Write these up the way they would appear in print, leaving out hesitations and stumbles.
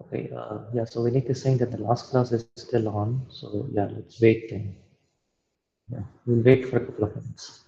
Okay, yeah, so we need to saying that the last class is still on. So yeah, let's wait then. Yeah, we'll wait for a couple of minutes.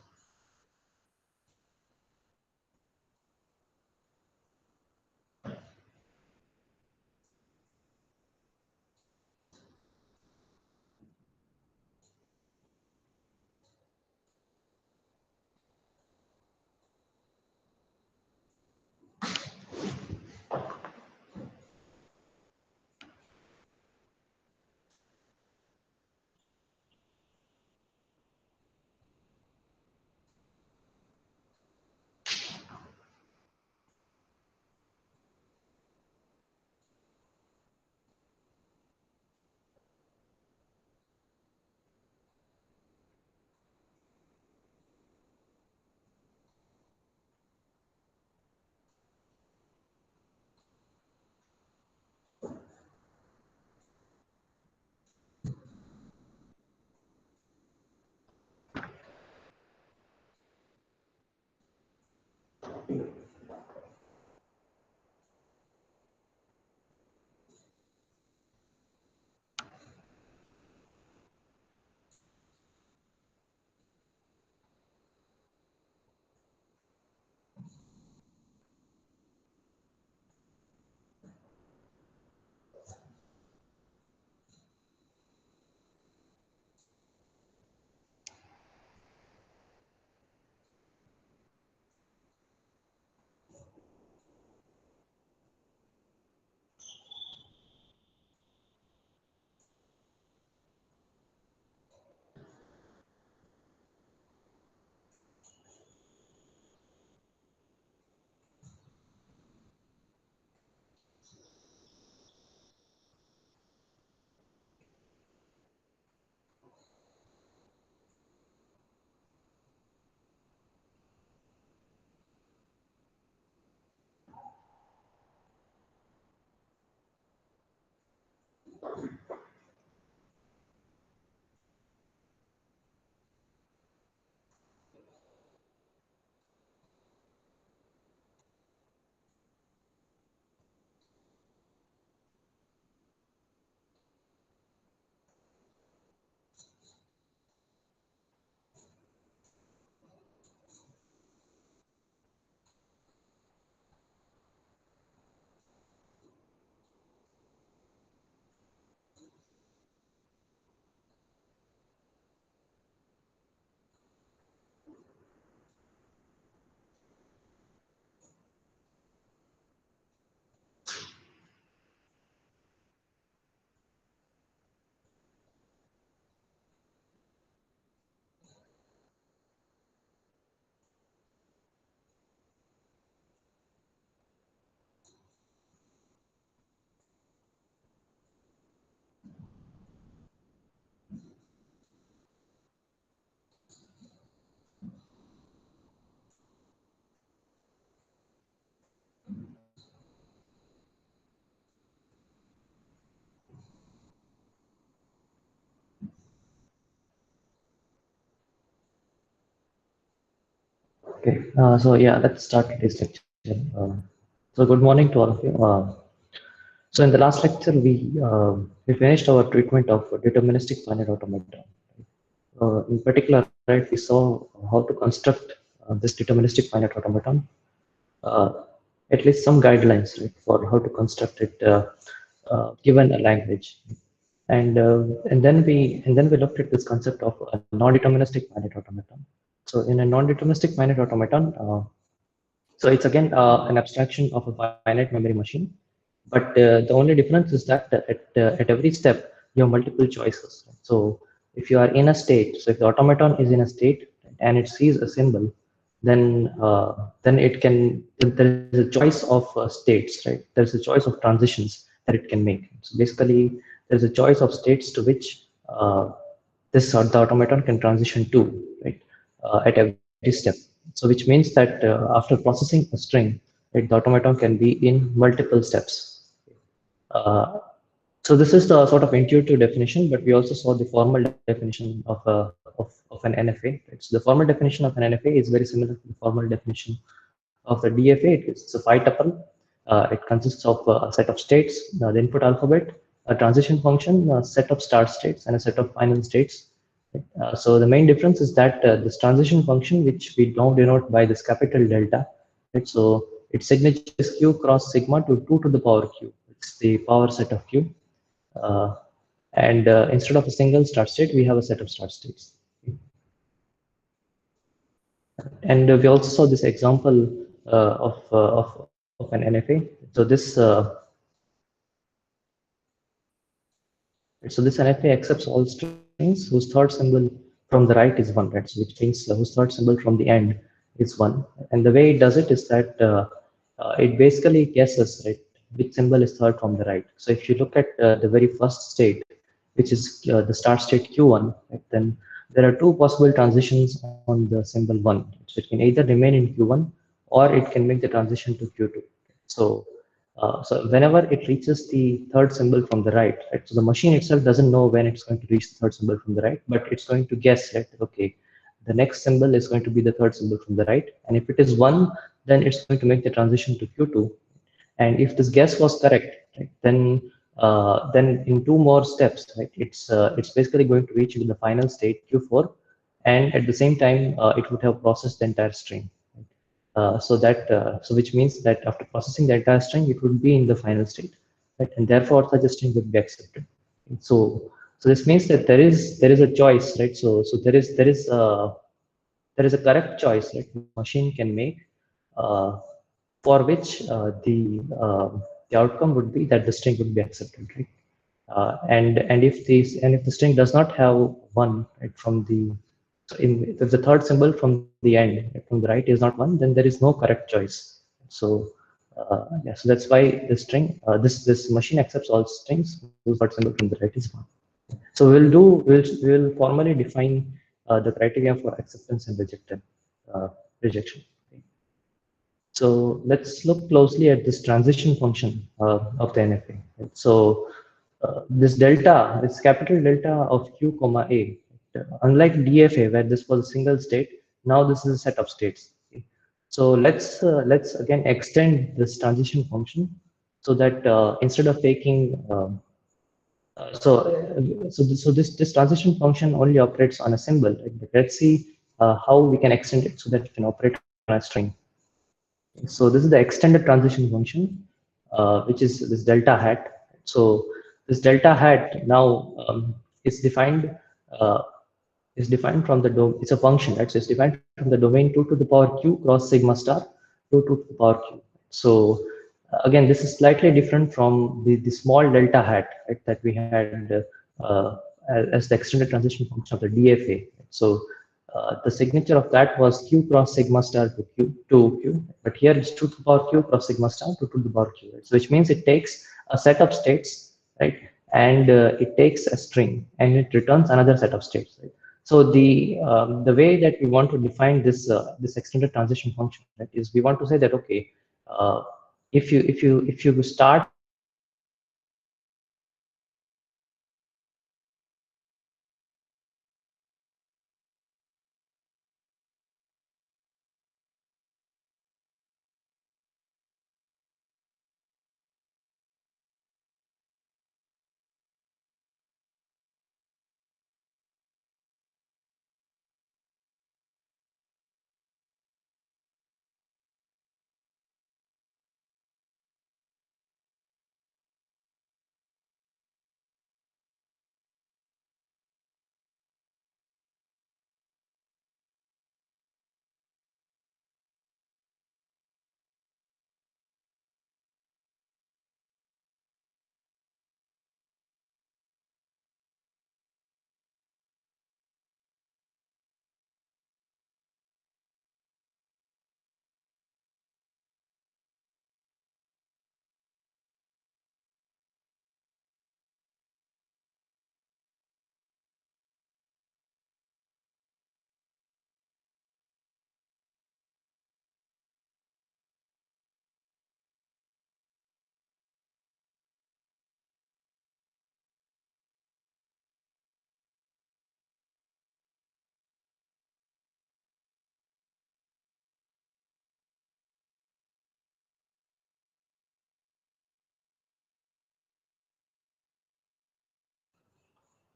Okay, so yeah, let's start today's lecture. So good morning to all of you. So in the last lecture, we finished our treatment of deterministic finite automata. In particular, right, we saw how to construct this deterministic finite automaton. Uh, at least some guidelines, right, for how to construct it given a language. And then we looked at this concept of a non-deterministic finite automaton. So in a non-deterministic finite automaton, so it's again an abstraction of a finite memory machine, but the only difference is that at every step you have multiple choices. So if you are in a state, so if the automaton is in a state and it sees a symbol, then it can there is a choice of states, right? There is a choice of transitions that it can make. So basically, there is a choice of states to which this the automaton can transition to, right, at every step. So which means that after processing a string, right, the automaton can be in multiple steps. Uh, so this is the sort of intuitive definition, but we also saw the formal definition of an NFA. Right? So the formal definition of an NFA is very similar to the formal definition of the DFA. It's a phi tuple It consists of a set of states, the input alphabet, a transition function, a set of start states, and a set of final states. So the main difference is that this transition function, which we now denote by this capital delta, right? So its signature is q cross sigma to 2 to the power q. It's the power set of q. And instead of a single start state, we have a set of start states. And we also saw this example of an NFA. So this NFA accepts all strings whose third symbol from the right is 1, right? So which means whose third symbol from the end is 1. And the way it does it is that it basically guesses, right, which symbol is third from the right. So if you look at the very first state, which is the start state Q1, right, then there are two possible transitions on the symbol 1. So it can either remain in Q1 or it can make the transition to Q2. So so whenever it reaches the third symbol from the right, so the machine itself doesn't know when it's going to reach the third symbol from the right, but it's going to guess, right, okay, the next symbol is going to be the third symbol from the right. And if it is 1, then it's going to make the transition to Q2. And if this guess was correct, right, then in two more steps, right, it's basically going to reach in the final state Q4, and at the same time, it would have processed the entire string. So which means that after processing the entire string, it would be in the final state, right? And therefore, such a string would be accepted. So, so this means that there is a choice, right? So there is a correct choice, right? The machine can make, uh, for which the outcome would be that the string would be accepted, right? And if the string does not have one, right, from the, so if the third symbol from the end, right, from the right is not one, then there is no correct choice. So yeah, so that's why the string, this machine accepts all strings whose third symbol from the right is one. So we'll formally define the criteria for acceptance and rejection. So let's look closely at this transition function of the NFA. Right? So this delta, this capital delta of Q comma A, unlike DFA where this was a single state, now this is a set of states. Okay? So let's again extend this transition function so that instead of taking this transition function only operates on a symbol. Right? But let's see how we can extend it so that it can operate on a string. So this is the extended transition function, which is this delta hat. So this delta hat now is defined uh, from the it's a function, right? So it's defined from the domain 2 to the power q cross sigma star 2 to the power q. So again, this is slightly different from the small delta hat, right, that we had as the extended transition function of the DFA. So the signature of that was q cross sigma star to q, but here it's 2 to the power q cross sigma star to the power q. Right? So which means it takes a set of states, right, and it takes a string and it returns another set of states. Right? So the way that we want to define this extended transition function, right, is we want to say that okay, uh, if you start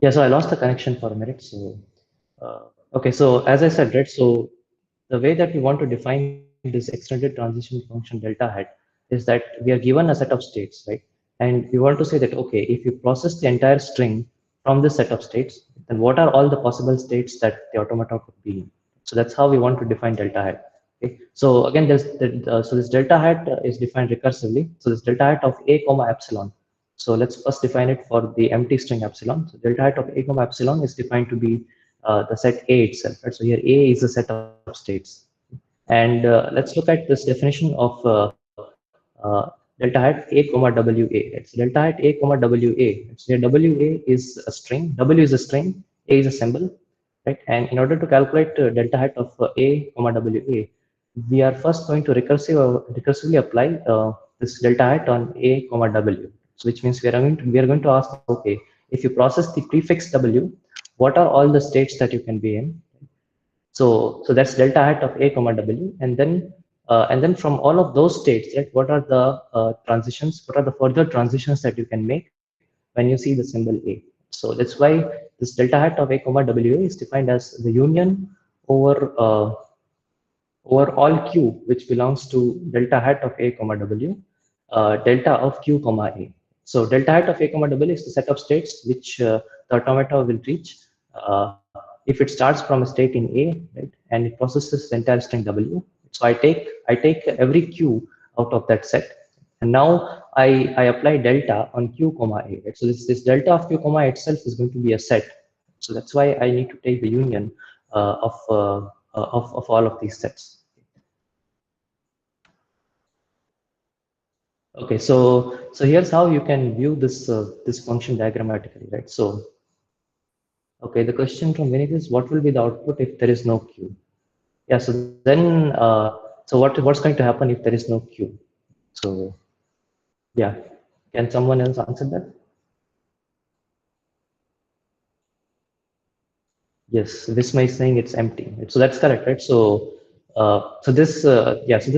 Yeah, so I lost the connection for a minute. So, okay, so as I said, right, so the way that we want to define this extended transition function delta hat is that we are given a set of states, right? And we want to say that, okay, if you process the entire string from this set of states, then what are all the possible states that the automata could be in? So that's how we want to define delta hat. Okay. So again, so this delta hat is defined recursively. So this delta hat of a comma epsilon. So let's first define it for the empty string epsilon. So delta hat of a comma epsilon is defined to be the set A itself. Right? So here A is a set of states. And let's look at this definition of uh, delta hat A comma WA. It's delta hat A comma WA. So here WA is a string, W is a string, A is a symbol, right? And in order to calculate delta hat of A comma WA, we are first going to recursively apply this delta hat on A comma W. So which means we are going to ask, okay, if you process the prefix W, what are all the states that you can be in? So that's delta hat of A comma W, and then from all of those states, right, what are the transitions? What are the further transitions that you can make when you see the symbol A? So that's why this delta hat of A comma W is defined as the union over over all q, which belongs to delta hat of A comma W, delta of q comma A. So delta hat of A comma W is the set of states which the automata will reach if it starts from a state in A, right, and it processes the entire string W. So I take every q out of that set, and now I apply delta on q comma A. Right? So this delta of q comma A itself is going to be a set. So that's why I need to take the union of all of these sets. Okay, so here's how you can view this function diagrammatically, right? So okay, the question from Vinith is what will be the output if there is no q? Yeah, so then what's going to happen if there is no q? So yeah, can someone else answer that? Yes, Visma is saying it's empty. So that's correct, right? So this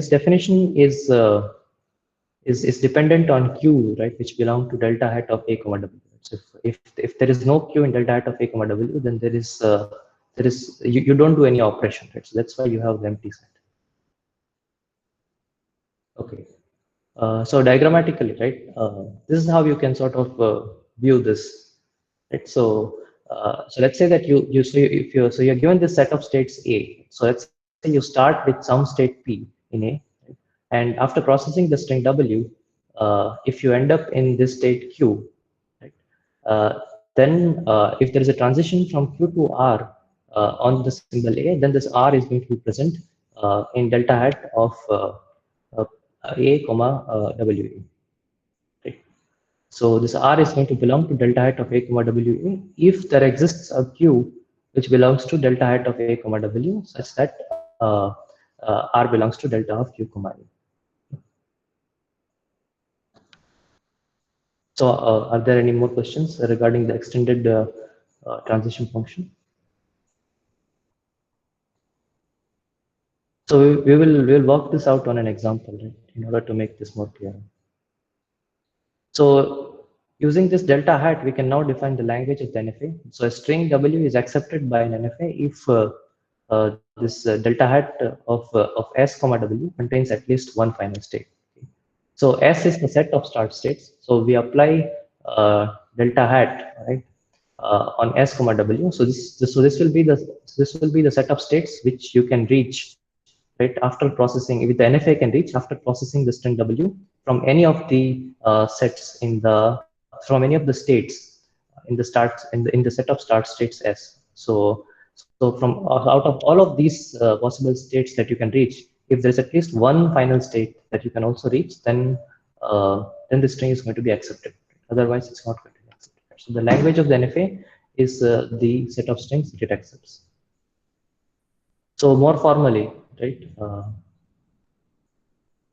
definition is dependent on q, right, which belong to delta hat of A comma W. So if there is no q in delta hat of A comma W, then you don't do any operation, right? So that's why you have the empty set. Okay. So diagrammatically, right, this is how you can sort of view this, right? So let's say that you're given this set of states A. So let's say you start with some state P in A, right? And after processing the string W, if you end up in this state Q, right, then if there is a transition from Q to R on the symbol A, then this R is going to be present in delta hat of uh, A comma WA. Right? So this R is going to belong to delta hat of A comma WA if there exists a Q which belongs to delta hat of A comma W such that R belongs to delta of Q comma A. So are there any more questions regarding the extended transition function? So we will work this out on an example, right, in order to make this more clear. So using this delta hat, we can now define the language of the NFA. So a string W is accepted by an NFA if this delta hat of S comma W contains at least one final state. So S is the set of start states. So we apply delta hat, right, on S comma W. So this will be the set of states which you can reach, right, after processing, with the NFA can reach after processing the string W from any of the sets from any of the states in the set of start states S. So from out of all of these possible states that you can reach, if there's at least one final state that you can also reach, then the string is going to be accepted. Otherwise, it's not going to be accepted. So the language of the NFA is the set of strings that it accepts. So more formally, right?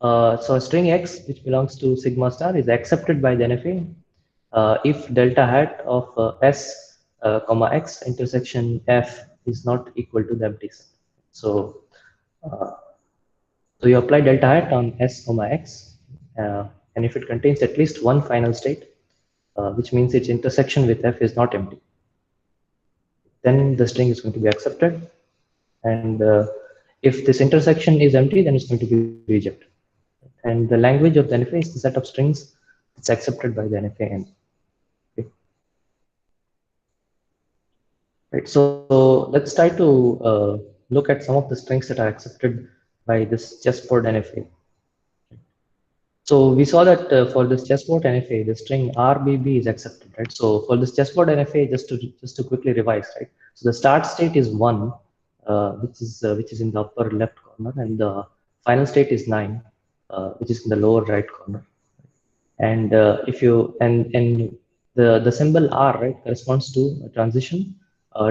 So a string X, which belongs to sigma star, is accepted by the NFA if delta hat of S comma X intersection F is not equal to the empty set. So, uh, so you apply delta hat on S comma X, and if it contains at least one final state, which means its intersection with F is not empty. then the string is going to be accepted. And if this intersection is empty, then it's going to be rejected. And the language of the NFA is the set of strings that's accepted by the NFA end. Okay. Right. So let's try to look at some of the strings that are accepted by this chessboard NFA. So we saw that for this chessboard NFA, the string RBB is accepted, right? So for this chessboard NFA, just to quickly revise, right? So the start state is 1, which is in the upper left corner, and the final state is 9, which is in the lower right corner. And if you and the symbol R, right, corresponds to a transition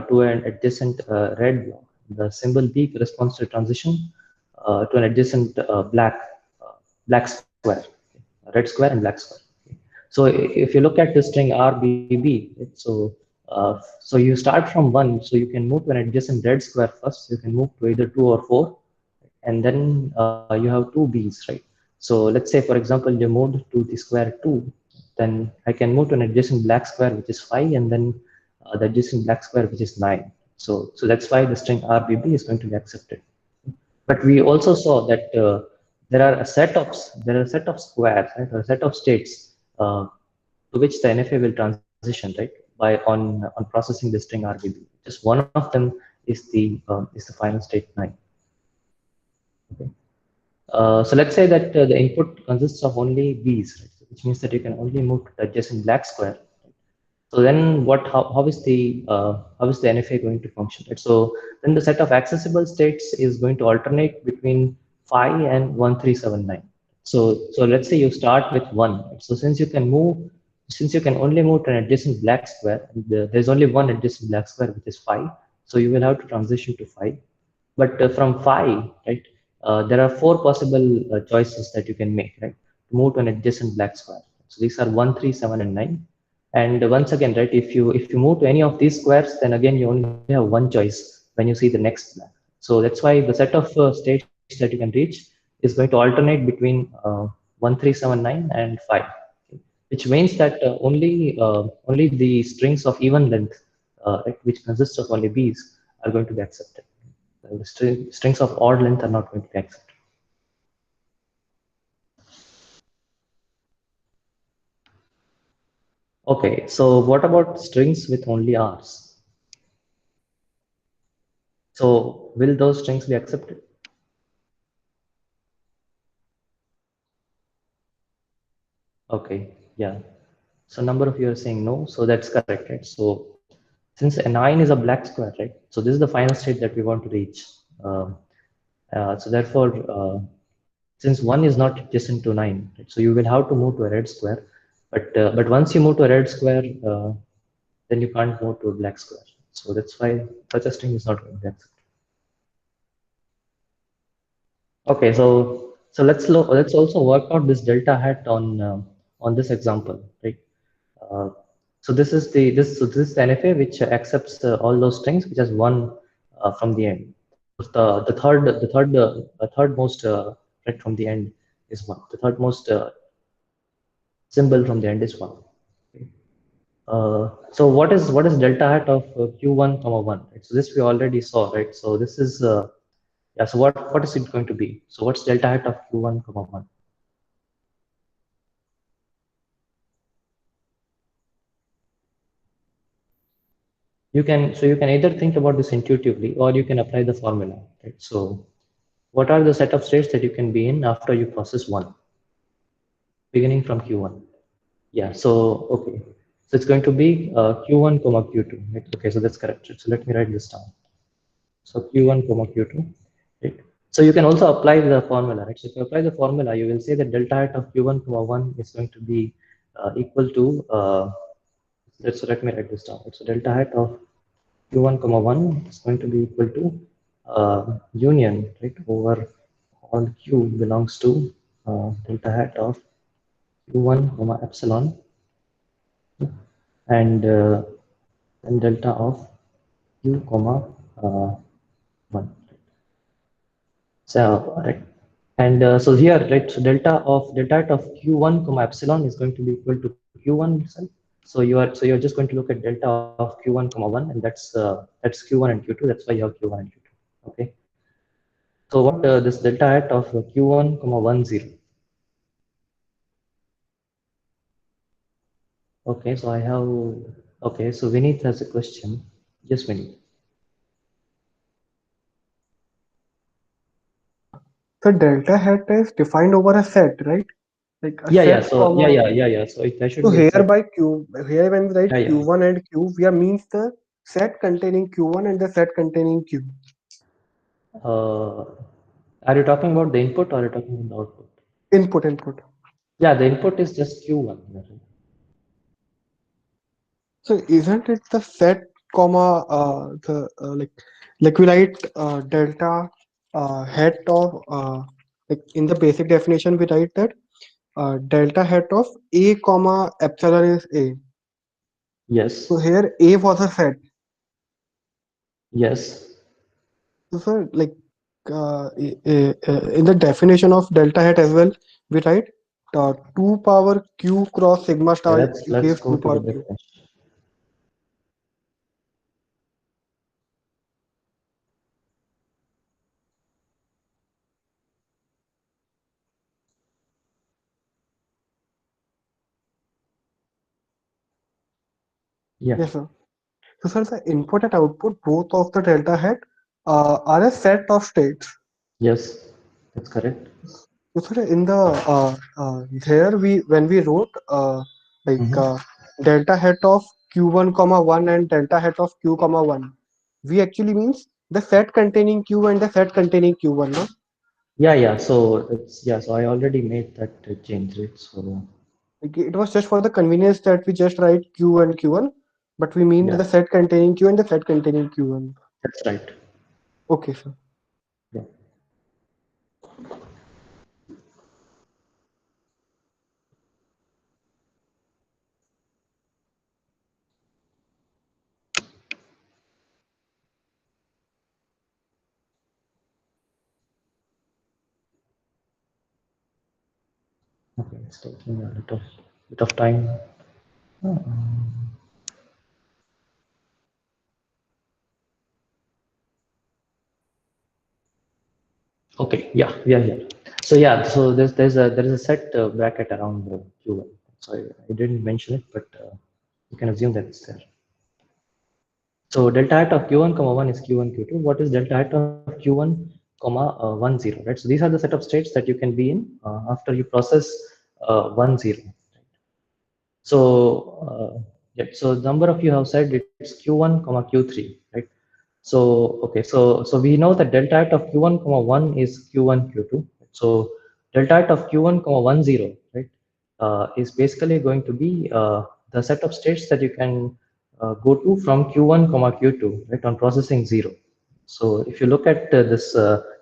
to an adjacent red block. The symbol B corresponds to a transition to an adjacent black square, red square and black square. So if you look at the string RBB, so you start from 1, so you can move to an adjacent red square first. You can move to either 2 or 4, and then you have two B's, right? So let's say, for example, you moved to the square 2, then I can move to an adjacent black square, which is 5, and then the adjacent black square, which is 9. So that's why the string RBB is going to be accepted. But we also saw that there are a set of squares, right, or a set of states to which the NFA will transition, right, by on processing the string RBB. Just one of them is the final state 9. Okay. So let's say that the input consists of only B's, right, which means that you can only move to the adjacent black square. So then how is the NFA going to function? Right? So then the set of accessible states is going to alternate between 5 and 1379. So let's say you start with 1. Right? So since you can only move to an adjacent black square, and there's only one adjacent black square, which is 5. So you will have to transition to 5. But from 5, right, there are 4 possible choices that you can make, right, to move to an adjacent black square. So these are 1, 3, 7, and 9. And once again, right, if you move to any of these squares, then again you only have one choice when you see the next black. So that's why the set of states that you can reach is going to alternate between 1, 3, 7, 9, and 5, which means that only the strings of even length, right, which consists of only B's, are going to be accepted. The strings of odd length are not going to be accepted. Okay, so what about strings with only R's? So will those strings be accepted? Okay, yeah. So number of you are saying no, so that's correct, right? So since a 9 is a black square, right? So this is the final state that we want to reach. So therefore, since 1 is not adjacent to 9, right? So you will have to move to a red square. But once you move to a red square, then you can't move to a black square. So that's why such a string is not going to be accepted. Okay, so let's also work out this delta hat on this example, right? Uh, so this is the NFA which accepts all those strings which has one from the end. So the third most right from the end is one. The third most symbol from the end is one. Okay. So what is delta hat of q1 comma 1? Right? So this we already saw, right? So this is yeah. So what is it going to be? So what's delta hat of q1 comma 1? You can either think about this intuitively or you can apply the formula, right? So what are the set of states that you can be in after you process 1, beginning from q1? Yeah, so okay, so it's going to be q1 comma q2, right? Okay, so that's correct. So let me write this down. So q1 comma q2, right? So you can also apply the formula, right? So if you apply the formula, you will say that delta hat of q1 comma 1 is going to be equal to let me write this down. So delta hat of q1 comma 1 is going to be equal to union, right, over all q belongs to delta hat of q1 comma epsilon and then delta of q comma 1. So right, and so here, right, so delta hat of q1 comma epsilon is going to be equal to q1 itself, So you're just going to look at delta of Q1 comma 1, and that's Q1 and Q2. That's why you have Q1 and Q2. Okay. So what this delta hat of Q1 comma 1 0. Okay, so I have, okay, so Vineet has a question. Yes, Vineet. The delta hat is defined over a set, right? Like a Yeah, yeah. set So yeah, comma. yeah, yeah, yeah. So there So should be a here set. by Q, here when we write Yeah, yeah. Q1 and Q, we are means the set containing Q1 and the set containing Q. Uh, are you talking about the input or are you talking about the output? Input. Yeah, the input is just Q1. So isn't it the set comma the like we write delta hat of like in the basic definition we write that delta hat of a comma epsilon is a. So Yes, here a was a set. yes. So sir, like in the definition of delta hat as well, we write 2 power q cross sigma Okay, star let's gives go 2 to the power q. definition. Yeah, Yes, sir. So sir, the input and output both of the delta hat are a set of states. yes, that's correct. So sir, in the here we when we wrote like Mm-hmm. delta hat of q1 comma 1 and delta hat of q comma 1, we actually means the set containing q and the set containing q1, no? Yeah, yeah. So it's yeah. So I already made that change, right? So Like it was just for the convenience that we just write q and q1, but we mean yeah, the set containing q and the set containing q1. that's right. Okay, sir. Yeah. Okay, it's taking a little bit of time. Okay, yeah, we are here. So yeah, so there is a set bracket around the Q1. So I didn't mention it, but you can assume that it's there. So delta hat of Q1 comma 1 is Q1 Q2. What is delta hat of Q1 comma 1 0, right? So these are the set of states that you can be in after you process 1 0. So yeah, so the number of you have said it's Q1 comma Q3, right? So okay, so we know that delta hat of Q1 comma 1 is Q1 Q2. So delta hat of Q1 comma 1 0, right, is basically going to be the set of states that you can go to from Q1 comma Q2, right, on processing 0. So if you look at this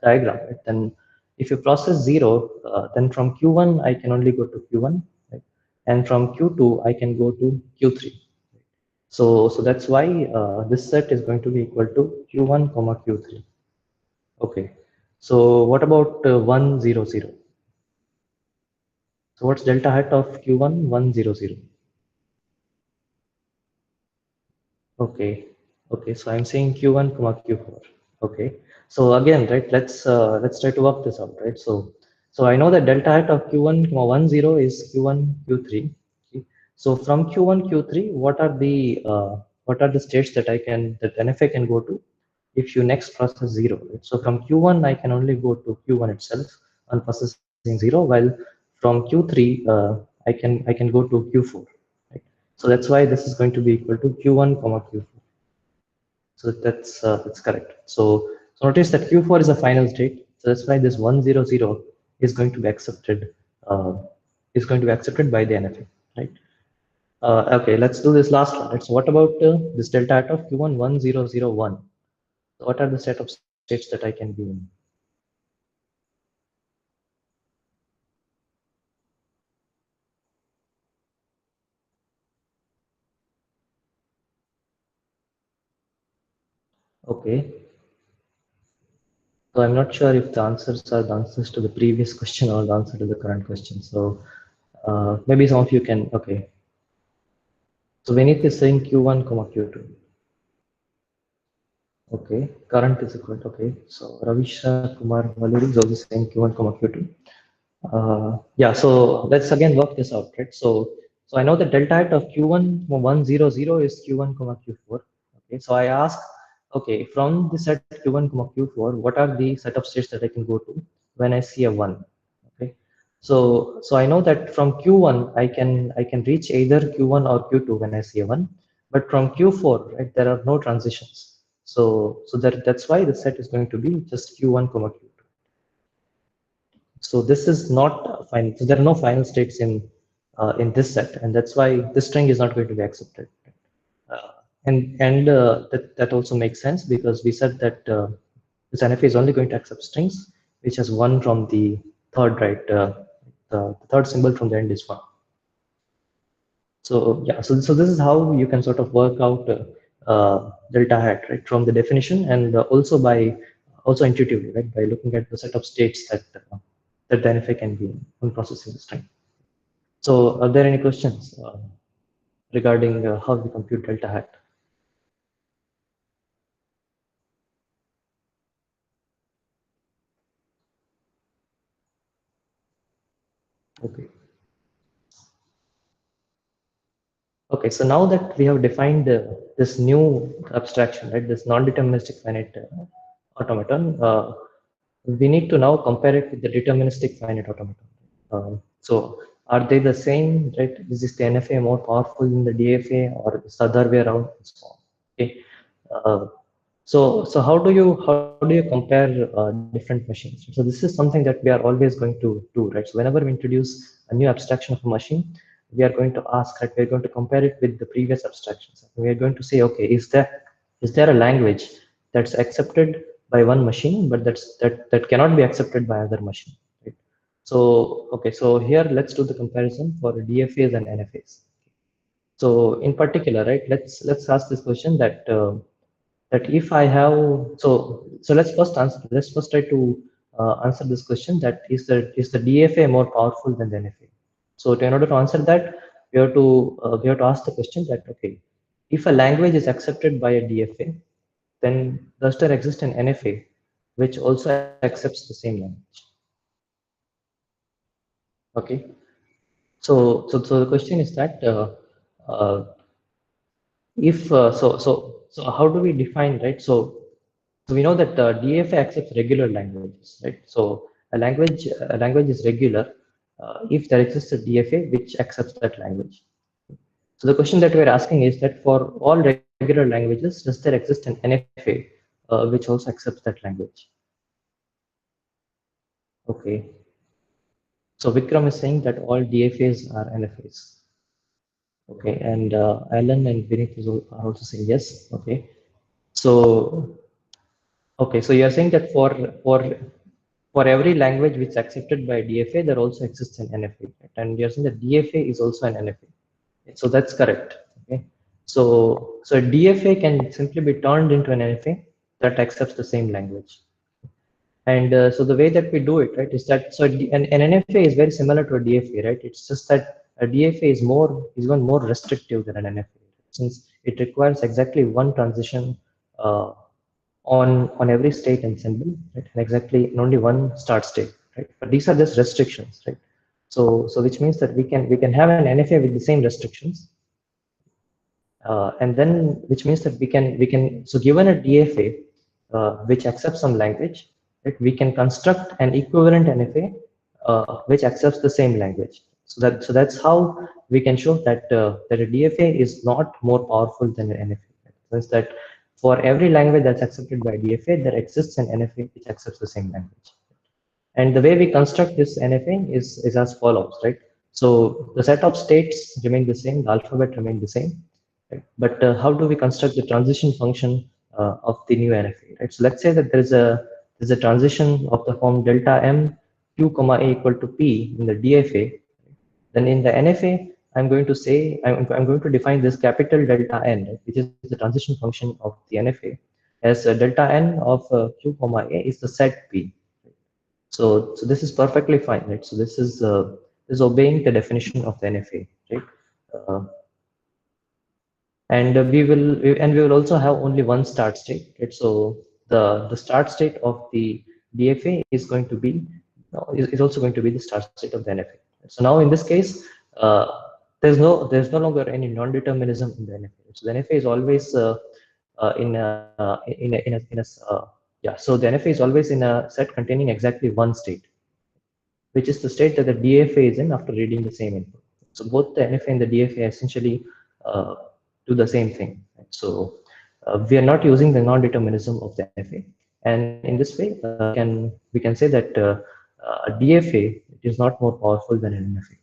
diagram, right, then if you process 0, then from Q1 I can only go to Q1, right, and from Q2 I can go to Q3. So that's why this set is going to be equal to Q1 comma Q3. Okay. So what about 1 0 0? So what's delta hat of Q1 1 0 0? Okay. Okay. So I'm saying Q1 comma Q4. Okay. So again, right, let's try to work this out, right? So I know that delta hat of Q1 comma 1 0 is Q1 Q3. Okay. So from Q1 Q3, what are the states that that NFA can go to if you next process 0, right? So from Q1 I can only go to Q1 itself on processing 0, while from Q3 I can go to Q4, right? So that's why this is going to be equal to Q1 comma Q4. So that's correct. So notice that Q4 is a final state. So that's why this 100 is going to be accepted by the NFA, right? Okay, let's do this last one. Right? So what about this delta hat of Q1 1001? So what are the set of states that I can be in? Okay, so I'm not sure if the answers are the answers to the previous question or the answer to the current question. So maybe some of you can. Okay, So Vinith is saying Q1 comma Q2. Okay, current is equal to, okay. So Ravisha Kumar Valuri is also saying Q1 comma Q2. Yeah, so let's again work this out, right? So I know the delta hat of Q1 100 is Q1 comma Q4. Okay, so I ask, okay, from the set Q1 comma Q4, what are the set of states that I can go to when I see a one? Okay, so I know that from Q1 I can reach either Q1 or Q2 when I see a one, but from Q4, right, there are no transitions. So that's why the set is going to be just Q1 comma Q2. So this is not final. So there are no final states in this set, and that's why this string is not going to be accepted. Uh, and that also makes sense because we said that this NFA is only going to accept strings which has one from the third, right? The third symbol from the end is one. So yeah, so this is how you can sort of work out delta hat, right, from the definition, and also intuitively, right, by looking at the set of states that the NFA can be in when processing the string. So are there any questions regarding how we compute delta hat? Okay. Okay, so now that we have defined this new abstraction, right, this non-deterministic finite automaton, we need to now compare it with the deterministic finite automaton. So are they the same, right? Is this the NFA more powerful than the DFA, or is the other way around? And so on. Okay. Uh, so how do you compare different machines? So this is something that we are always going to do, right? So whenever we introduce a new abstraction of a machine, we are going to ask, right? We're going to compare it with the previous abstractions. We are going to say, okay, is there a language that's accepted by one machine, but that cannot be accepted by another machine, right? So okay, so here let's do the comparison for DFAs and NFAs. So in particular, right? Let's ask this question that if I have so let's first try to answer this question, that is the DFA more powerful than the NFA. So in order to answer that, we have to ask the question that, okay, if a language is accepted by a DFA, then does there exist an NFA which also accepts the same language? Okay, so the question is that uh, if so how do we define, right? So we know that DFA accepts regular languages, right? So a language is regular if there exists a DFA which accepts that language. So the question that we're asking is that for all regular languages, does there exist an NFA which also accepts that language? Okay. So Vikram is saying that all DFAs are NFAs. Okay, and Alan and Vinith are also saying yes. Okay. So okay, so you're saying that for every language which is accepted by DFA, there also exists an NFA, right? And you're saying that DFA is also an NFA. So that's correct. Okay. So a DFA can simply be turned into an NFA that accepts the same language. And so the way that we do it, right, is that an NFA is very similar to a DFA, right? It's just that a DFA is even more restrictive than an NFA, since it requires exactly one transition uh, on every state and symbol, right? And exactly in only one start state, right? But these are just restrictions, right? So which means that we can have an NFA with the same restrictions, and then which means that we can so given a DFA which accepts some language, right, we can construct an equivalent NFA which accepts the same language. So that's how we can show that a DFA is not more powerful than an NFA. Right? Means that for every language that's accepted by DFA, there exists an NFA which accepts the same language. And the way we construct this NFA is as follows, right? So the set of states remain the same, the alphabet remain the same, right? But how do we construct the transition function of the new NFA, right? So let's say that there's a transition of the form delta M Q comma A equal to P in the DFA. Then in the NFA, I'm going to say I'm going to define this capital delta N, right, which is the transition function of the NFA, as delta N of Q comma A is the set P. So this is perfectly fine, right? So this is, this is obeying the definition of the NFA, right? Uh, and we will also have only one start state, right? So the start state of the DFA is going to be is also going to be the start state of the NFA. So now in this case, uh, there's no longer any non-determinism in the NFA. So the NFA is always in a yeah. So the NFA is always in a set containing exactly one state, which is the state that the DFA is in after reading the same input. So both the NFA and the DFA essentially uh, do the same thing. Right? So we are not using the non-determinism of the NFA, and in this way, we can say that a DFA is not more powerful than an NFA.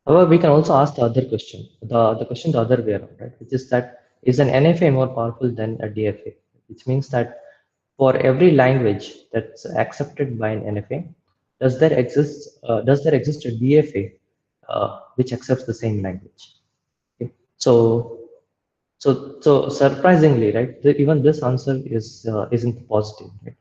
However, we can also ask the other question, the question the other way around, right? Which is that is an NFA more powerful than a DFA? Which means that for every language that's accepted by an NFA, does there exist a DFA which accepts the same language? Okay. So surprisingly, right, even this answer isn't positive, right?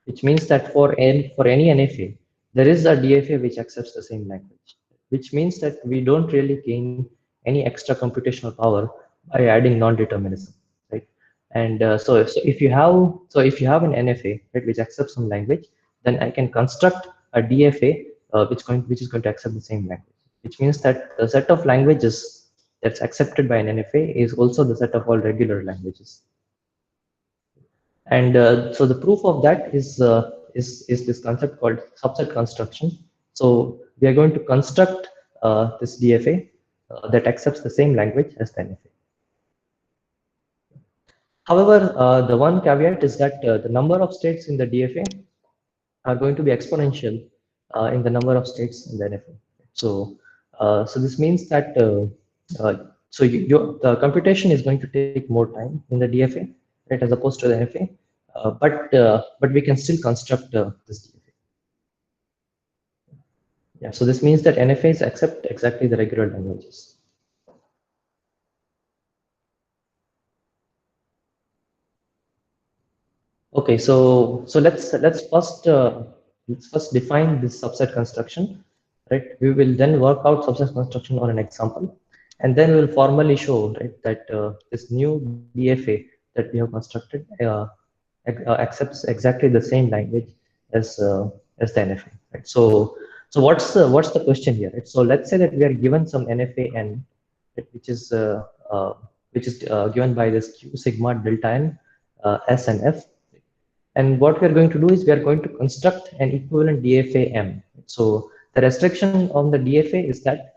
Which means that for any NFA, there is a DFA which accepts the same language, which means that we don't really gain any extra computational power by adding non-determinism, right? And so if you have an NFA, right, which accepts some language, then I can construct a DFA which is going to accept the same language, which means that the set of languages that's accepted by an NFA is also the set of all regular languages. And so the proof of that is this concept called subset construction. So we are going to construct this DFA that accepts the same language as the NFA. However, the one caveat is that the number of states in the DFA are going to be exponential in the number of states in the NFA. So, so this means that the computation is going to take more time in the DFA, right, as opposed to the NFA. But we can still construct this DFA. Yeah. So this means that NFAs accept exactly the regular languages. Okay, so let's first define this subset construction, right? We will then work out subset construction on an example, and then we'll formally show, right, that this new DFA that we have constructed accepts exactly the same language as the NFA, right? So what's the question here, right? So let's say that we are given some NFA n, right, uh, which is given by this Q sigma delta n S and F. And what we are going to do is we are going to construct an equivalent DFA M. So the restriction on the DFA is that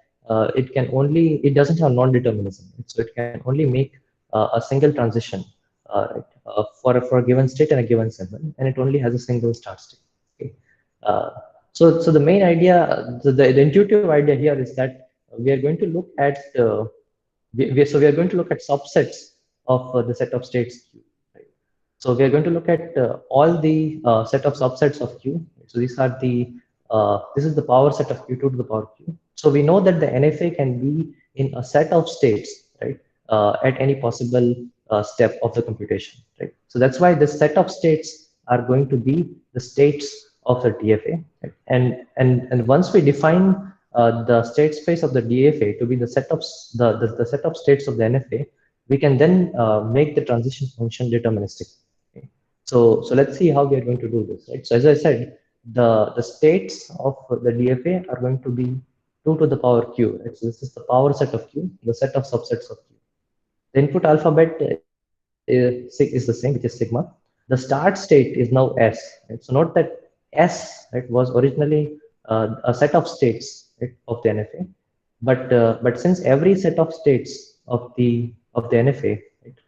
it doesn't have non-determinism. So it can only make a single transition for a given state and a given segment, and it only has a single start state. Okay. So the main idea, the intuitive idea here is that we are going to look at we are going to look at subsets of the set of states Q. Right? So we are going to look at all the set of subsets of Q. So this is the power set of Q2 to the power Q. So we know that the NFA can be in a set of states, right, at any possible step of the computation, right? So that's why the set of states are going to be the states of the DFA, right? And once we define the state space of the DFA to be the set of the set of states of the NFA, we can then make the transition function deterministic. Okay? So let's see how we are going to do this, right? So as I said, the states of the DFA are going to be 2 to the power Q, right? So this is the power set of Q, the set of subsets of Q. The input alphabet is the same, which is sigma. The start state is now S. Right? So note that S, right, was originally a set of states, right, of the NFA, but since every set of states of the NFA, right,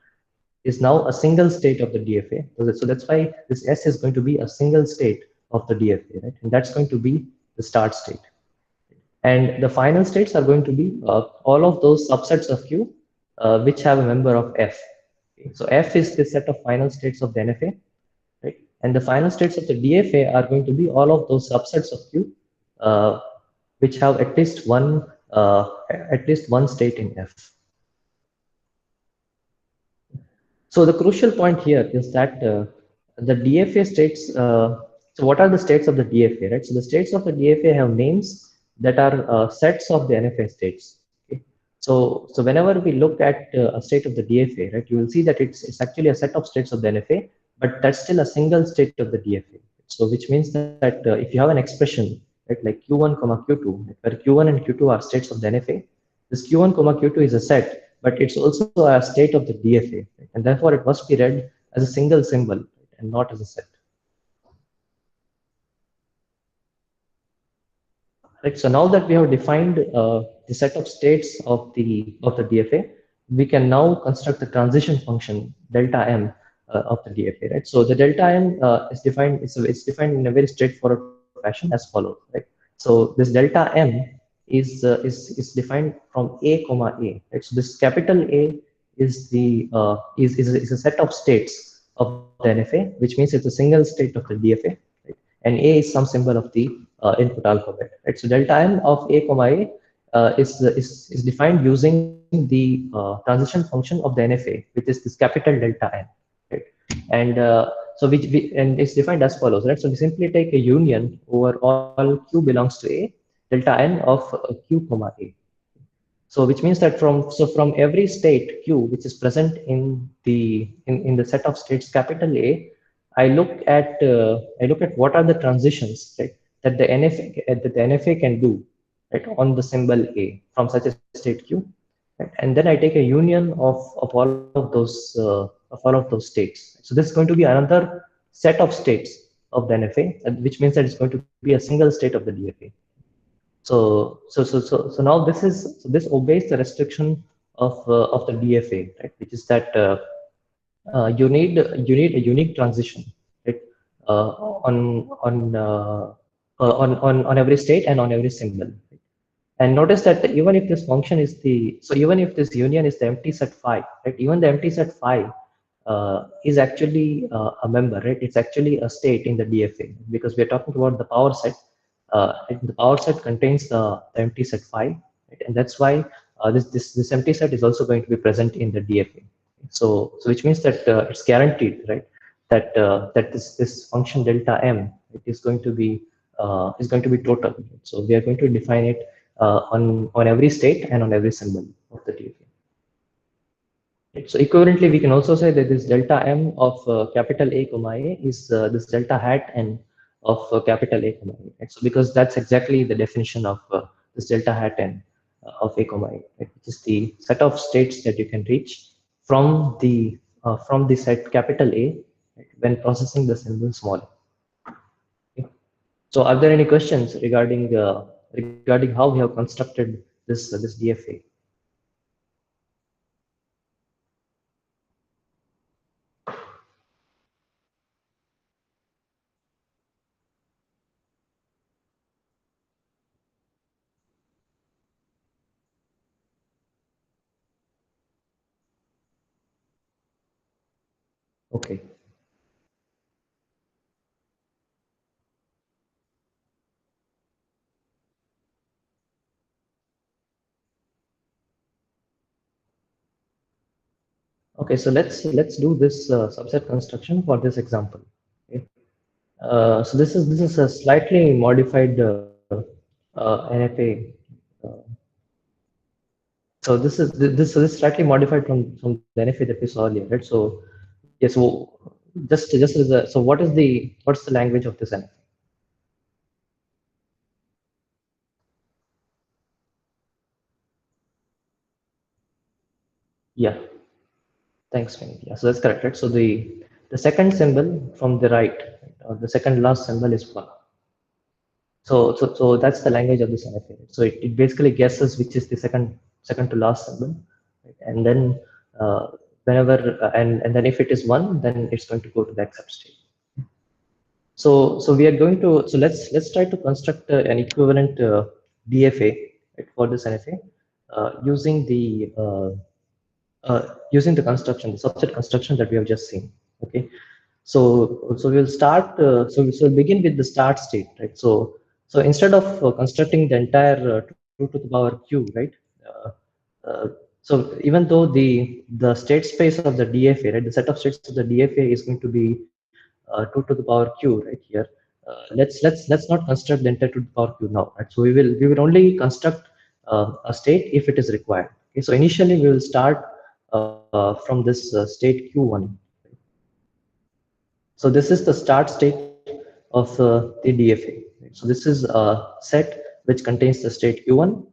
is now a single state of the DFA, so that's why this S is going to be a single state of the DFA, right, and that's going to be the start state. And the final states are going to be all of those subsets of Q which have a member of F. Okay. So F is the set of final states of the NFA, right? And the final states of the DFA are going to be all of those subsets of Q uh, which have at least one state in F. So the crucial point here is that the DFA states. So what are the states of the DFA, right? So the states of the DFA have names that are sets of the NFA states. Okay? So whenever we look at a state of the DFA, right, you will see that it's actually a set of states of the NFA, but that's still a single state of the DFA. So which means that if you have an expression, right, like Q1 comma Q2, where Q1 and Q2 are states of the NFA, this Q1 comma Q2 is a set, but it's also a state of the DFA, right? And therefore it must be read as a single symbol, right, and not as a set. Right. So now that we have defined the set of states of the DFA, we can now construct the transition function delta m of the DFA. Right. So the delta m is defined. It's defined in a very straightforward fashion as follows. Right. So this delta m is defined from a comma a. Right. So this capital A is the is a set of states of the NFA, which means it's a single state of the DFA. Right, and A is some symbol of the input alphabet. Right? So delta m of a comma a is defined using the transition function of the NFA, which is this capital delta n. Right? And and it's defined as follows. Right? So we simply take a union over all q belongs to a delta n of q comma a. So which means that from every state q which is present in the set of states capital A, I look at what are the transitions, right, that the NFA can do, right, on the symbol A from such a state q, right, and then I take a union of all of those states. So this is going to be another set of states of the NFA, which means that it's going to be a single state of the DFA. So now this obeys the restriction of the DFA, right? Which is that you need a unique transition, right? Uh, on on, uh, on every state and on every symbol. Right? And notice that even if this function is even if this union is the empty set phi, right? Even the empty set phi is actually a member, right? It's actually a state in the DFA because we're talking about the power set. The power set contains the empty set phi, right? And that's why this empty set is also going to be present in the DFA. So which means that it's guaranteed, right? That this function delta m, it is going to be total. Right? So we are going to define it on every state and on every symbol of the DFA. So equivalently, we can also say that this delta m of capital A comma A is this delta hat n of capital A comma A. Right? So because that's exactly the definition of this delta hat n of A comma A, right? Which is the set of states that you can reach from the set capital A, right, when processing the symbol small. Okay. So are there any questions regarding how we have constructed this DFA? Okay. Okay, so let's do this subset construction for this example. Okay. So this is a slightly modified NFA. Uh, so this is slightly modified from the NFA that we saw earlier, right? So yes, so just as a, so what's the language of this NFA? Yeah, thanks, Vinny. Yeah, so that's correct, right? So the second symbol from the right, or the second last symbol is one. So that's the language of this NFA. So it basically guesses which is the second to last symbol, right? And then whenever and then if it is one, then it's going to go to the accept state. So we are going to let's try to construct an equivalent DFA, right, for this NFA using the construction, the subset construction that we have just seen. Okay. So we'll start. So we'll begin with the start state, right? So instead of constructing the entire 2 to the power q, right? Uh, uh, so even though the state space of the DFA, right, the set of states of the DFA is going to be 2 to the power q, right here. Let's not construct the entire 2 to the power q now, right? So we will only construct a state if it is required. Okay, so initially we will start from this state Q1. So this is the start state of the DFA. So this is a set which contains the state Q1,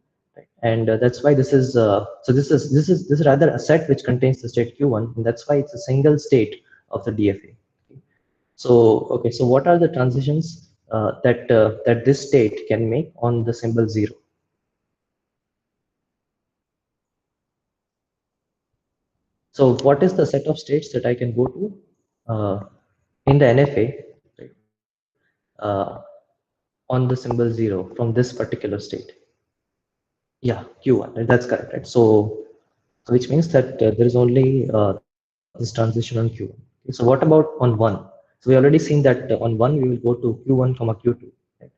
and that's why this is so this is rather a set which contains the state Q1, and that's why it's a single state of the DFA. So okay, so what are the transitions that this state can make on the symbol 0? So what is the set of states that I can go to in the NFA, right, on the symbol 0 from this particular state? Yeah, Q1, right, that's correct, right? So which means that there is only this transition on Q1. Okay, so what about on 1? So we already seen that on 1 we will go to Q1 comma Q2. Right?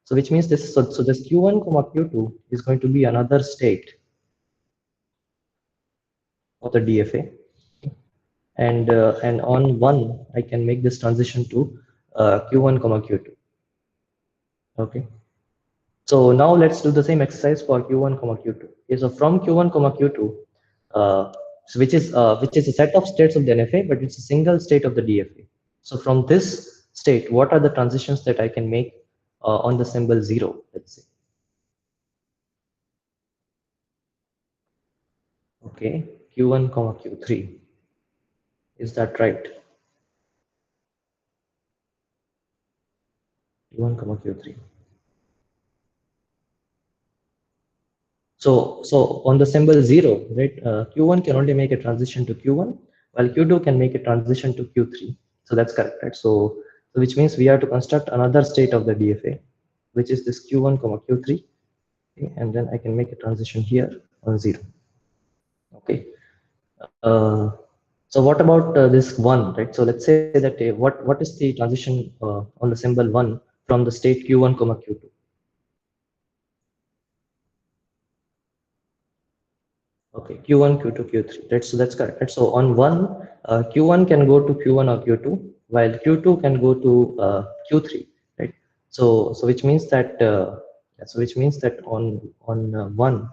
So which means this, so this Q1 comma Q2 is going to be another state of the DFA. And on 1, I can make this transition to Q1 comma Q2. Okay. So now let's do the same exercise for Q1 comma Q2. Okay, so from Q1 comma Q2, so which is a set of states of the NFA, but it's a single state of the DFA. So from this state, what are the transitions that I can make on the symbol 0, let's say? Okay, Q1 comma Q3. Is that right? Q1 comma Q3. So on the symbol 0, right, Q1 can only make a transition to Q1, while Q2 can make a transition to Q3. So that's correct, right? So which means we have to construct another state of the DFA, which is this Q1 comma Q3, okay, and then I can make a transition here on 0. Okay. Uh, so what about this 1, right? So let's say that what is the transition on the symbol 1 from the state Q1 comma Q2? Okay, Q1, Q2, Q3. Right, so that's correct. Right? So on 1, Q1 can go to Q1 or Q2, while Q2 can go to Q3. Right. So which means that on 1,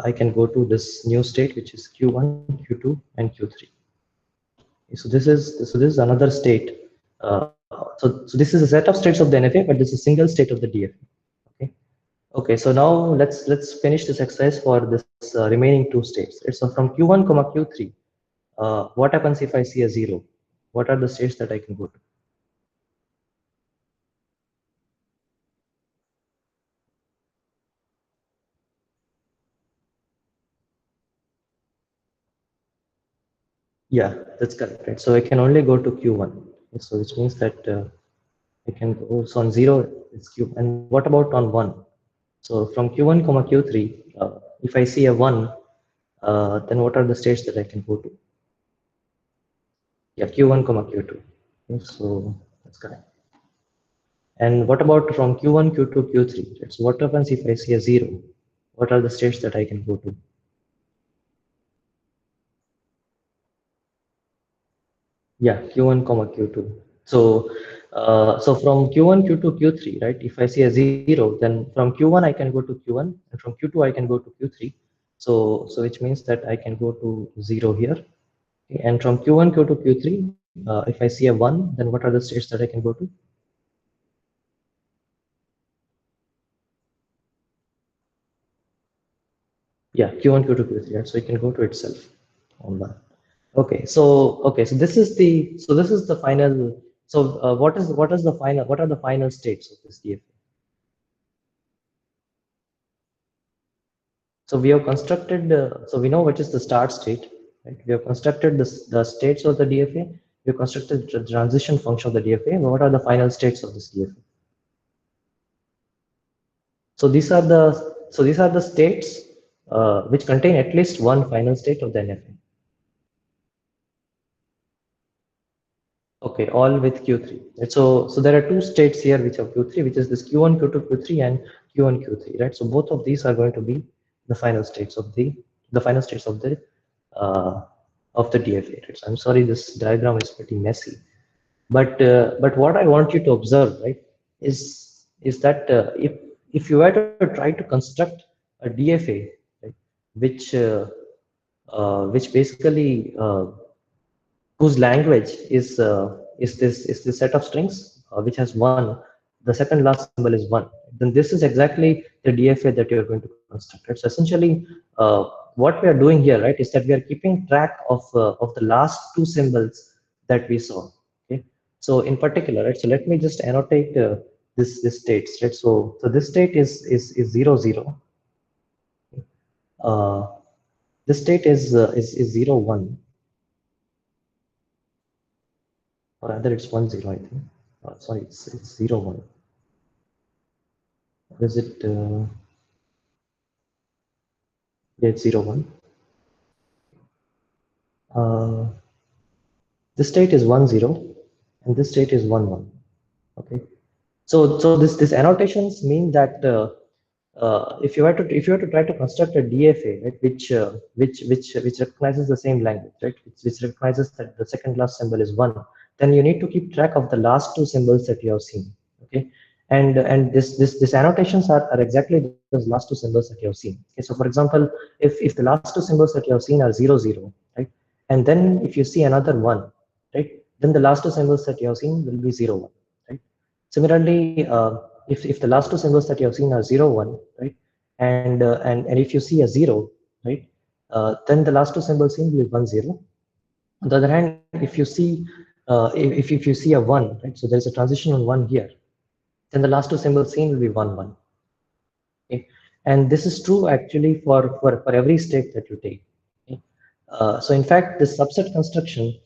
I can go to this new state, which is Q1, Q2, and Q3. So this is another state. So this is a set of states of the NFA, but this is a single state of the DFA. Okay. Okay, so now let's finish this exercise for this remaining 2 states. Right? So from Q1 comma Q3, what happens if I see a 0? What are the states that I can go to? Yeah, that's correct. Right? So I can only go to Q1. So which means that I can go, so on 0 it's Q. And what about on 1? So from Q1 comma Q3, if I see a 1, then what are the states that I can go to? Yeah, Q1 comma Q2. Okay, so that's correct. And what about from Q1, Q2, Q3? Right? So what happens if I see a 0? What are the states that I can go to? Yeah, Q1 comma Q2. So from Q1, Q2, Q3, right? If I see a 0, then from Q1 I can go to Q1, and from Q2 I can go to Q3. So which means that I can go to 0 here. Okay, and from Q1, Q2, Q3, if I see a 1, then what are the states that I can go to? Yeah, Q1, Q2, Q3, right? So it can go to itself on that. Okay, so this is the final. So what are the final states of this DFA? So we have constructed. So we know what is the start state. Right? We have constructed the states of the DFA. We have constructed the transition function of the DFA. What are the final states of this DFA? So these are the states which contain at least one final state of the NFA. Okay, all with Q3. Right? So there are 2 states here which have Q3, which is this Q1, Q2, Q3, and Q1, Q3. Right. So both of these are going to be the final states of the final states uh, of the DFA. Right? So I'm sorry, this diagram is pretty messy, but what I want you to observe, right, is that if you were to try to construct a DFA, right, which basically whose language is this set of strings which has one. The second last symbol is one. Then this is exactly the DFA that you're going to construct. Right? So essentially, what we are doing here, right, is that we are keeping track of the last two symbols that we saw. Okay. So in particular, right. So let me just annotate this states. Right. So this state is 0 0. Uh, this state is 0 1, or rather it's 1 0. I think. Sorry, it's 0 1. Is it? Yeah, it's 0 1. Uh, this state is 1 0, and this state is 1 1. Okay. So this annotations mean that if you were to try to construct a DFA, right, which recognizes the same language, right, which recognizes that the second last symbol is one, then you need to keep track of the last two symbols that you have seen. Okay, and this annotations are exactly those last two symbols that you have seen. Okay, so for example, if the last two symbols that you have seen are 0 0, right, and then if you see another one, right, then the last two symbols that you have seen will be 0 1, right. Similarly, if the last two symbols that you have seen are 0 1, right, and if you see a 0, right, then the last two symbols seen will be 1 0. On the other hand, if you see if you see a 1, right, so there is a transition on 1 here, then the last two symbols seen will be 1 1. Okay. And this is true actually for every state that you take. Okay. So in fact, this subset construction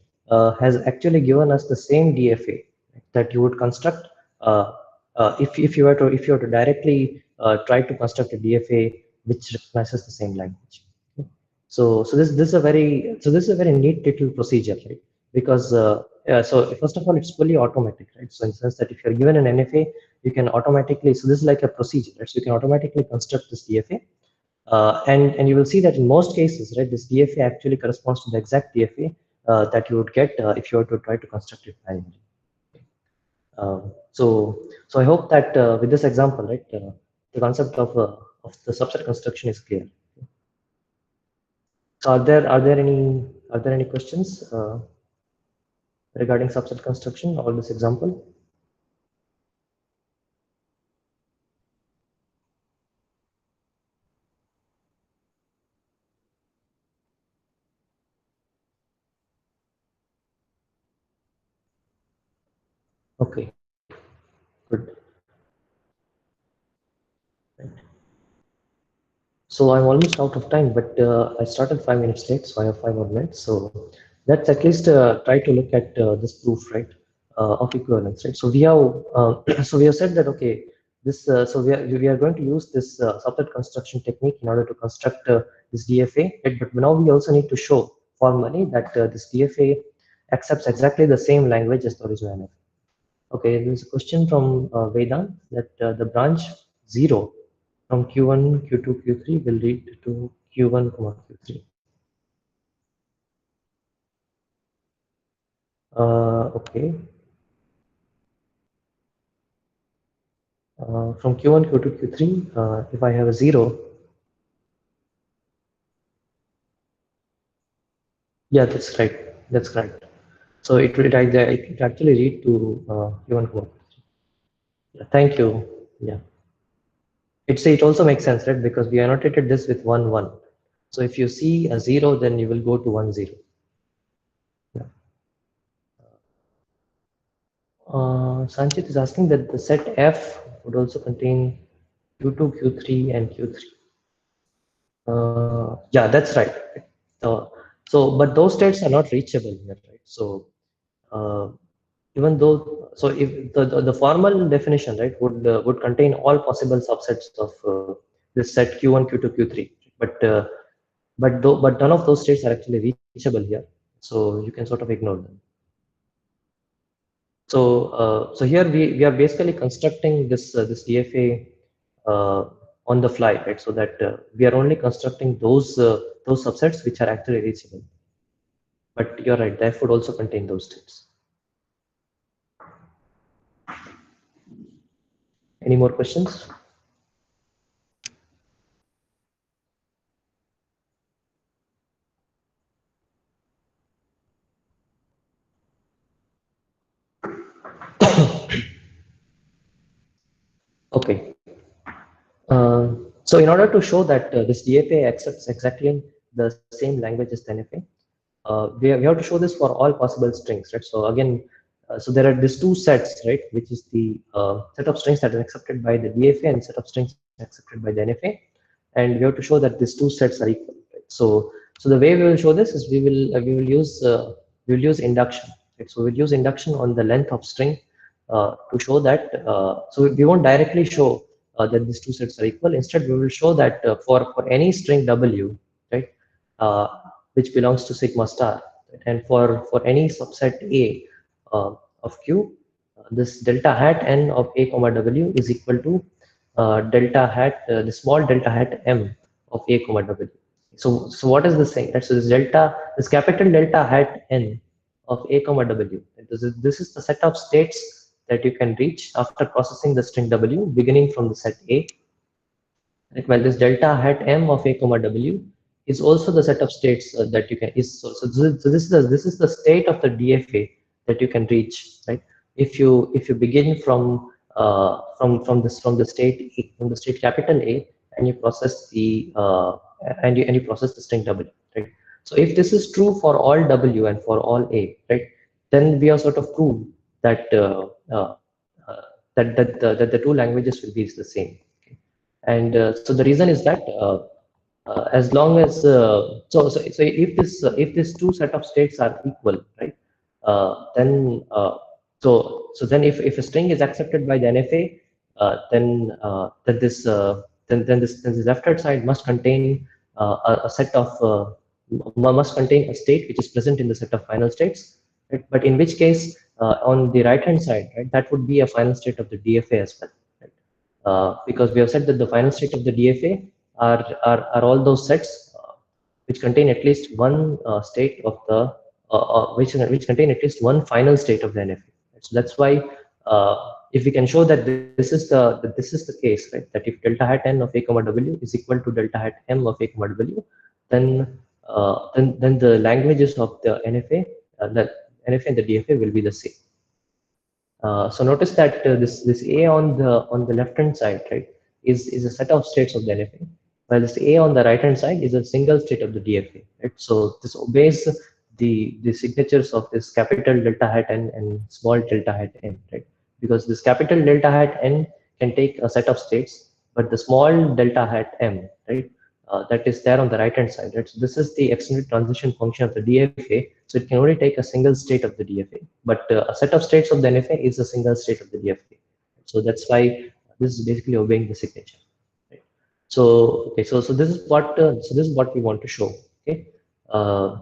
has actually given us the same DFA that you would construct if you were to directly try to construct a DFA which recognizes the same language. Okay. So this is a very neat little procedure, right? Because so first of all, it's fully automatic, right? So in the sense that if you're given an NFA, you can automatically, so this is like a procedure, right? So you can automatically construct this DFA. And you will see that in most cases, right, this DFA actually corresponds to the exact DFA that you would get if you were to try to construct it manually. So I hope that with this example, right, the concept of the subset construction is clear. So are there any questions regarding subset construction or this example? Okay, good. So I'm almost out of time, but I started 5 minutes late, so I have 5 more minutes. So let's at least try to look at this proof, right, of equivalence, right? So we have so we have said that okay, this so we are going to use this subset construction technique in order to construct this DFA, right? But now we also need to show formally that this DFA accepts exactly the same language as the original NF. Okay, there's a question from Vedant that the branch 0 from Q1, Q2, Q3 will lead to Q1, Q3. Okay. From Q1, Q2, Q3, if I have a 0, yeah, that's right. That's correct. So it actually lead to Q1, Q3. Yeah, thank you. Yeah. It also makes sense, right? Because we annotated this with 1, 1. So if you see a 0, then you will go to 1, 0. Yeah. Sanchit is asking that the set F would also contain Q2, Q3, and Q3. Yeah, that's right. Uh, but those states are not reachable here, right? So, uh, even though, so if the formal definition, right, would contain all possible subsets of this set Q1, Q2, Q3, but none of those states are actually reachable here. So you can sort of ignore them. So here we are basically constructing this DFA on the fly, right? So that we are only constructing those subsets which are actually reachable. But you're right, that would also contain those states. Any more questions? So in order to show that this DFA accepts exactly the same language as the NFA, we have to show this for all possible strings, right? So again, so there are these two sets, right, which is the set of strings that is accepted by the DFA and set of strings accepted by the NFA, and we have to show that these two sets are equal. Right? So the way we will show this is we will use induction. Right? So we'll use induction on the length of string to show that. So we won't directly show that these two sets are equal. Instead, we will show that for any string W, right, uh, which belongs to sigma star, right? And for any subset A of Q, this delta hat n of A comma W is equal to delta hat the small delta hat m of A comma W. So what is this saying? Right? So this capital delta hat n of A comma W. This is the set of states that you can reach after processing the string W beginning from the set A. Right? While this delta hat m of A comma W is also the set of states that you can is this is the state of the DFA that you can reach, right? If you begin from the state from the state capital A, and you process the and you process the string W, right? So if this is true for all W and for all A, right, then we are sort of proved that that the two languages will be the same. Okay? And so the reason is that as long as so if these two set of states are equal, right, then then if a string is accepted by the NFA, then this left hand side must contain a set of must contain a state which is present in the set of final states, right? But in which case on the right hand side, right, that would be a final state of the DFA as well, right? Because we have said that the final state of the DFA are all those sets which contain at least one state of the which contain at least one final state of the NFA. So that's why if we can show that this is the case, right, that if delta hat n of A comma W is equal to delta hat m of A comma W, then then the languages of the NFA and the DFA will be the same. So notice that this A on the left hand side, right, is a set of states of the NFA, while this A on the right hand side is a single state of the DFA. Right? So this obeys the signatures of this capital delta hat n and small delta hat n, right? Because this capital delta hat n can take a set of states, but the small delta hat m, right, that is there on the right hand side, right? So this is the extended transition function of the DFA. So it can only take a single state of the DFA, but a set of states of the NFA is a single state of the DFA. So that's why this is basically obeying the signature. Right? So okay, so this is what we want to show. Okay, uh,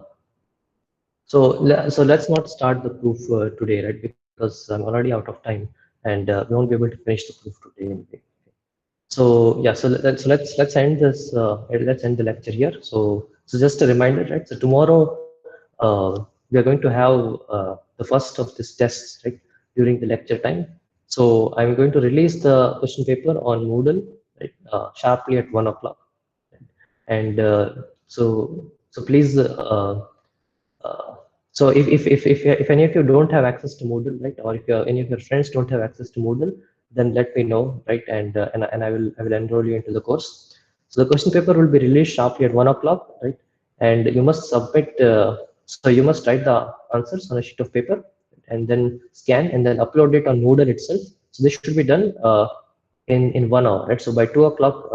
so let's not start the proof today, right? Because I'm already out of time, and we won't be able to finish the proof today anyway. So yeah, so let's end this. Let's end the lecture here. So just a reminder, right? So tomorrow we are going to have the first of these tests, right, during the lecture time. So I'm going to release the question paper on Moodle, right, sharply at 1 o'clock, and so please. Uh, so if any of you don't have access to Moodle, right, or if any of your friends don't have access to Moodle, then let me know, right, and I will enroll you into the course. So the question paper will be released sharply at 1 o'clock, right, and you must submit. So you must write the answers on a sheet of paper and then scan and then upload it on Moodle itself. So this should be done in 1 hour, right? So by 2 o'clock.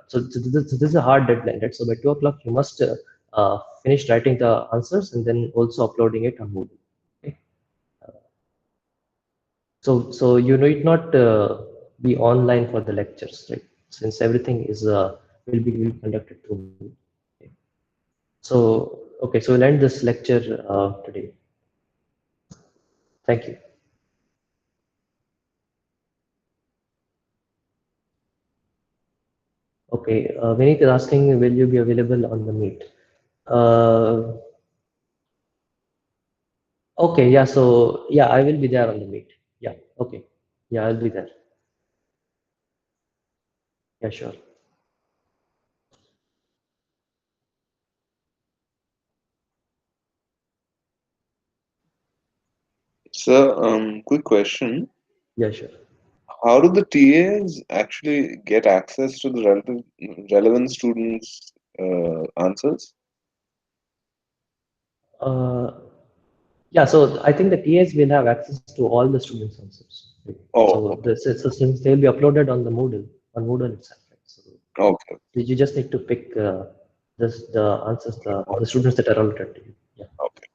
So this is a hard deadline, right? So by 2 o'clock, you must finish writing the answers and then also uploading it on Moodle. Okay? So you need not be online for the lectures, right? Since everything is will be conducted through Moodle. Okay. So okay, so we'll end this lecture today. Thank you. Okay, Vineet is asking, will you be available on the meet? Uh, okay, yeah. So yeah, I will be there on the meet. Yeah. Okay. Yeah, I'll be there. Yeah, sure. So, quick question. Yeah, sure. how do the TAs actually get access to the relevant students' answers? Uh, yeah, so I think the TAs will have access to all the students' answers. Right? Oh, So okay, since they'll be uploaded on the Moodle itself. Right? So okay, you just need to pick the answers, the students that are related to you. Yeah. okay.